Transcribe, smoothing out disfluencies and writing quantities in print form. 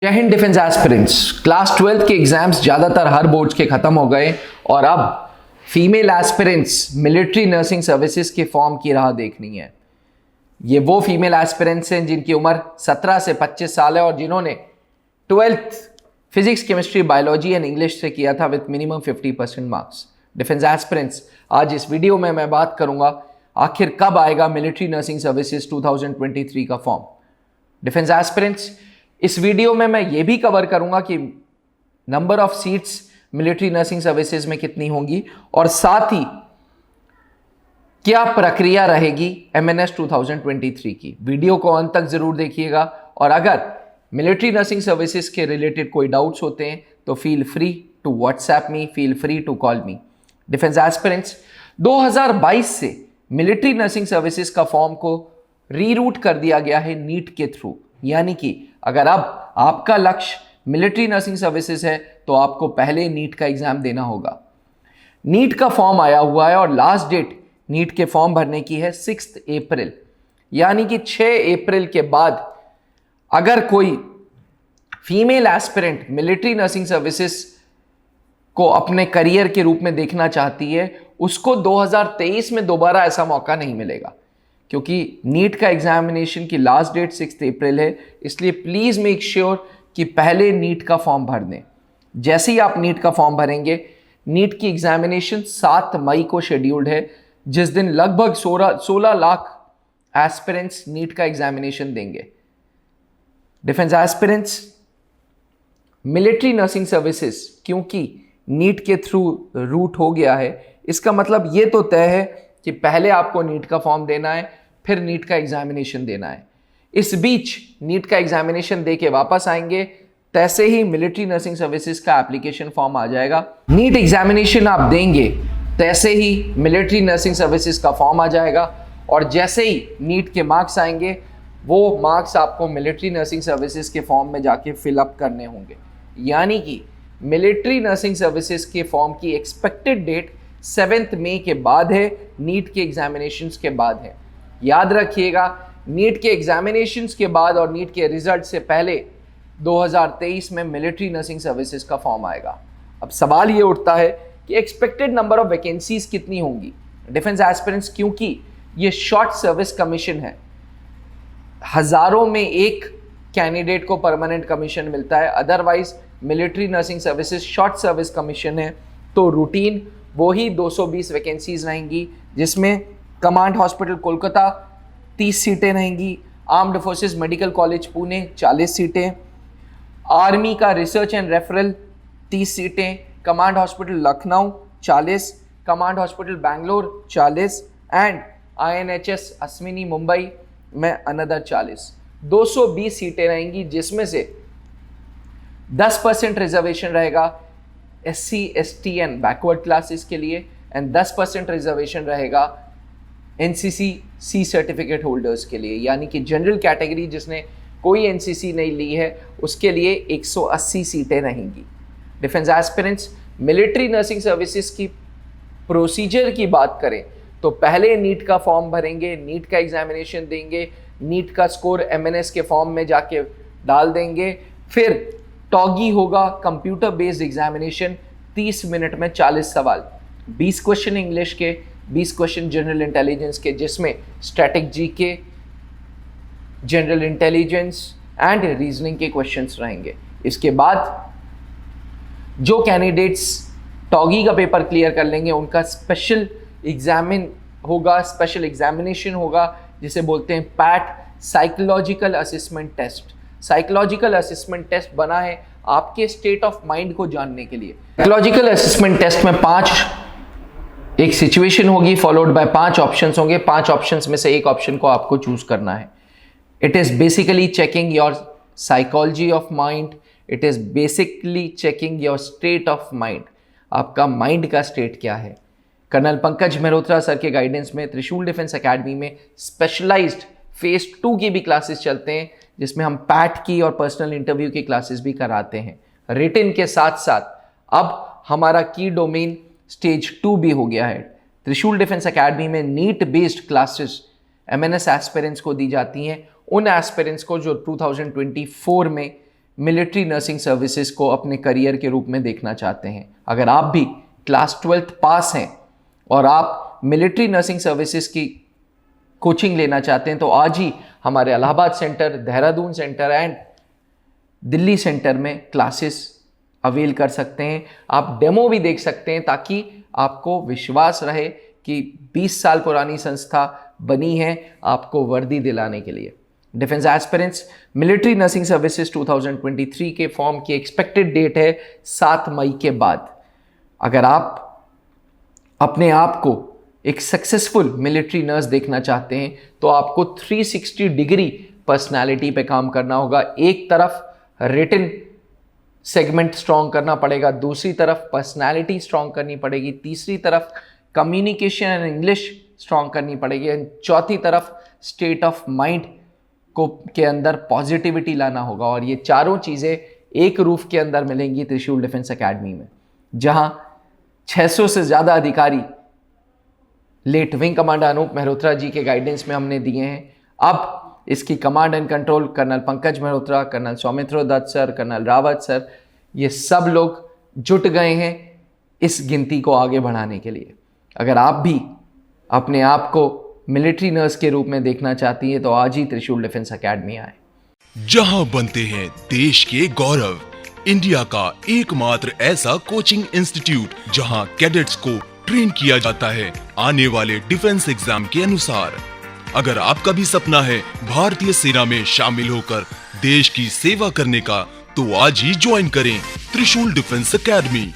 जय Hind defence aspirants. Class 12 के exams ज़्यादातर हर बोर्ड्स के ख़त्म हो गए और अब female aspirants military nursing services के फॉर्म की राह देखनी है। ये वो फीमेल एस्पिरेंट्स हैं जिनकी उम्र 17 से 25 साल है और जिन्होंने 12th physics, chemistry, biology and English से किया था with minimum 50% marks. Defence aspirants, आज इस वीडियो में मैं बात करूंगा आखिर कब आएगा मिलिट्री नर्सिंग सर्विसेज 2023 का फॉर्म। डिफेंस एस्पिरेंट्स, इस वीडियो में मैं ये भी कवर करूंगा कि number of seats military nursing services में कितनी होंगी और साथ ही क्या प्रक्रिया रहेगी एमएनएस 2023 की। वीडियो को अंत तक जरूर देखिएगा और अगर मिलिट्री नर्सिंग सर्विसेज के रिलेटेड कोई डाउट्स होते हैं तो feel free to WhatsApp me, feel free to call me. Defence aspirants, 2022 से मिलिट्री नर्सिंग सर्विसेज का फॉर्म को रीरूट कर दिया गया है नीट के थ्रू, यानी कि अगर अब आपका लक्ष्य मिलिट्री नर्सिंग सर्विसेज है तो आपको पहले नीट का एग्जाम देना होगा। नीट का फॉर्म आया हुआ है और लास्ट डेट नीट के फॉर्म भरने की है 6 अप्रैल, यानी कि 6 अप्रैल के बाद अगर कोई female aspirant military nursing services को अपने करियर के रूप में देखना चाहती है, उसको 2023 में दोबारा ऐसा मौका नहीं मिलेगा, क्योंकि नीट का एग्जामिनेशन की लास्ट डेट 6 अप्रैल है। इसलिए प्लीज मेक श्योर कि पहले नीट का फॉर्म भर दें। जैसे ही आप नीट का फॉर्म भरेंगे, नीट की एग्जामिनेशन 7 मई को शेड्यूल्ड है, जिस दिन लगभग 16 लाख एस्पिरेंट्स नीट का एग्जामिनेशन देंगे। Defence aspirants, military nursing services क्योंकि नीट के थ्रू रूट हो गया है, इसका मतलब ये तो तय है कि पहले आपको नीट का फॉर्म देना है, फिर नीट का एग्जामिनेशन देना है। इस बीच नीट का एग्जामिनेशन दे के वापस आएंगे, तैसे ही मिलिट्री नर्सिंग सर्विसेज का एप्लीकेशन फॉर्म आ जाएगा। नीट एग्जामिनेशन आप देंगे, तैसे ही मिलिट्री नर्सिंग सर्विसेज का फॉर्म आ जाएगा और जैसे ही नीट के मार्क्स आएंगे, वो मार्क्स आपको मिलिट्री नर्सिंग सर्विसेज के फॉर्म में जाके फिलअप करने होंगे। यानी कि मिलिट्री नर्सिंग सर्विसेज के फॉर्म की एक्सपेक्टेड डेट 7 मई के बाद है, नीट के एग्जामिनेशंस के बाद है। याद रखिएगा, नीट के एग्जामिनेशंस के बाद और नीट के रिजल्ट से पहले 2023 में मिलिट्री नर्सिंग सर्विसेज का फॉर्म आएगा। अब सवाल ये उठता है कि एक्सपेक्टेड नंबर ऑफ वैकेंसीज कितनी होंगी। डिफेंस एस्पिरेंट्स, क्योंकि ये शॉर्ट सर्विस कमीशन है, हजारों में एक कैंडिडेट को परमानेंट कमीशन मिलता है। Otherwise military nursing services short service commission है, तो रूटीन वही 220 वैकेंसीज रहेंगी, जिसमें कमांड हॉस्पिटल कोलकाता 30 सीटें रहेंगी, armed forces medical college Pune 40 सीटें, आर्मी का रिसर्च एंड रेफरल 30 सीटें, command hospital Lucknow 40, command hospital Bangalore 40 and INHS Ashwini Mumbai में अनदर 40। 220 सीटें रहेंगी, जिसमें से 10% रिजर्वेशन रहेगा SC, ST and backward classes के लिए एंड 10% रिजर्वेशन रहेगा NCC C सर्टिफिकेट होल्डर्स के लिए, यानी कि जनरल कैटेगरी जिसने कोई NCC नहीं ली है उसके लिए 180 सीटें रहेंगी। Defence aspirants, military nursing services की प्रोसीजर की बात करें तो पहले नीट का फॉर्म भरेंगे, नीट का एग्जामिनेशन देंगे, नीट का स्कोर MNS के फॉर्म में जाके डाल देंगे, फिर टॉगी होगा, कंप्यूटर बेस्ड एग्जामिनेशन, 30 मिनट में 40 सवाल, 20 क्वेश्चन इंग्लिश के, 20 क्वेश्चन जनरल इंटेलिजेंस के, जिसमें static GK, general intelligence and reasoning के क्वेश्चंस रहेंगे। इसके बाद जो कैंडिडेट्स टॉगी का पेपर क्लियर कर लेंगे, उनका स्पेशल एग्जामिनेशन होगा, जिसे बोलते हैं PAT, psychological assessment test. Psychological assessment test बना है आपके स्टेट ऑफ माइंड को जानने के लिए। साइकोलॉजिकल असेसमेंट टेस्ट में एक सिचुएशन होगी फॉलोड बाय 5 ऑप्शंस होंगे। 5 ऑप्शंस में से एक ऑप्शन को आपको चूज करना है। It is basically checking your psychology of mind, it is basically checking your state of mind, आपका माइंड का स्टेट क्या है। कर्नल पंकज मेहरोत्रा सर के गाइडेंस में त्रिशूल डिफेंस एकेडमी में स्पेशलाइज्ड फेज 2 की भी क्लासेस चलते हैं, जिसमें हम पैट की और पर्सनल इंटरव्यू की क्लासेस भी कराते हैं। रिटन के साथ साथ अब हमारा की डोमेन स्टेज 2 भी हो गया है। त्रिशूल डिफेंस एकेडमी में NEET based classes MNS aspirants को दी जाती हैं, उन एस्पिरेंट्स को जो 2024 में मिलिट्री नर्सिंग सर्विसेज को अपने करियर के रूप में देखना चाहते हैं, अगर आप भी क्लास 12th पास हैं और आप मिलिट्री नर्सिंग सर्विसेज की कोचिंग लेना चाहते हैं, तो आज ही हमारे Allahabad centre, Dehradun centre and Delhi centre में क्लासेस अवेल कर सकते हैं। आप डेमो भी देख सकते हैं ताकि आपको विश्वास रहे कि 20 साल पुरानी संस्था बनी है आपको वर्दी दिलाने के लिए। Defence aspirants military nursing services 2023 के फॉर्म की एक्सपेक्टेड डेट है 7 मई के बाद। अगर आप अपने आप को एक सक्सेसफुल मिलिट्री नर्स देखना चाहते हैं तो आपको 360 डिग्री पर्सनालिटी पे काम करना होगा। एक तरफ रिटन सेगमेंट स्ट्रॉन्ग करना पड़ेगा, दूसरी तरफ पर्सनालिटी स्ट्रॉन्ग करनी पड़ेगी, तीसरी तरफ कम्युनिकेशन एंड इंग्लिश स्ट्रॉन्ग करनी पड़ेगी, चौथी तरफ स्टेट ऑफ माइंड को के अंदर पॉजिटिविटी लाना होगा। और ये चारों चीज़ें एक रूफ के अंदर मिलेंगी त्रिशूल डिफेंस एकेडमी में, जहां 600 से ज़्यादा अधिकारी late wing commander Anup Mehrotra ji के गाइडेंस में हमने दिए हैं। अब इसकी command and control colonel Pankaj Mehrotra, colonel Saumitra Dutt sir, colonel Rawat sir, ये सब लोग जुट गए हैं इस गिनती को आगे बढ़ाने के लिए। अगर आप भी अपने आप को मिलिट्री नर्स के रूप में देखना चाहती है तो आज ही त्रिशूल डिफेंस एकेडमी आए, जहां बनते हैं देश के गौरव। इंडिया का एकमात्र ऐसा कोचिंग इंस्टीट्यूट जहां कैडेट्स को ट्रेन किया जाता है आने वाले डिफेंस एग्जाम के अनुसार। अगर आपका भी सपना है भारतीय सेना में शामिल होकर देश की सेवा करने का, तो आज ही ज्वाइन करें त्रिशूल डिफेंस एकेडमी।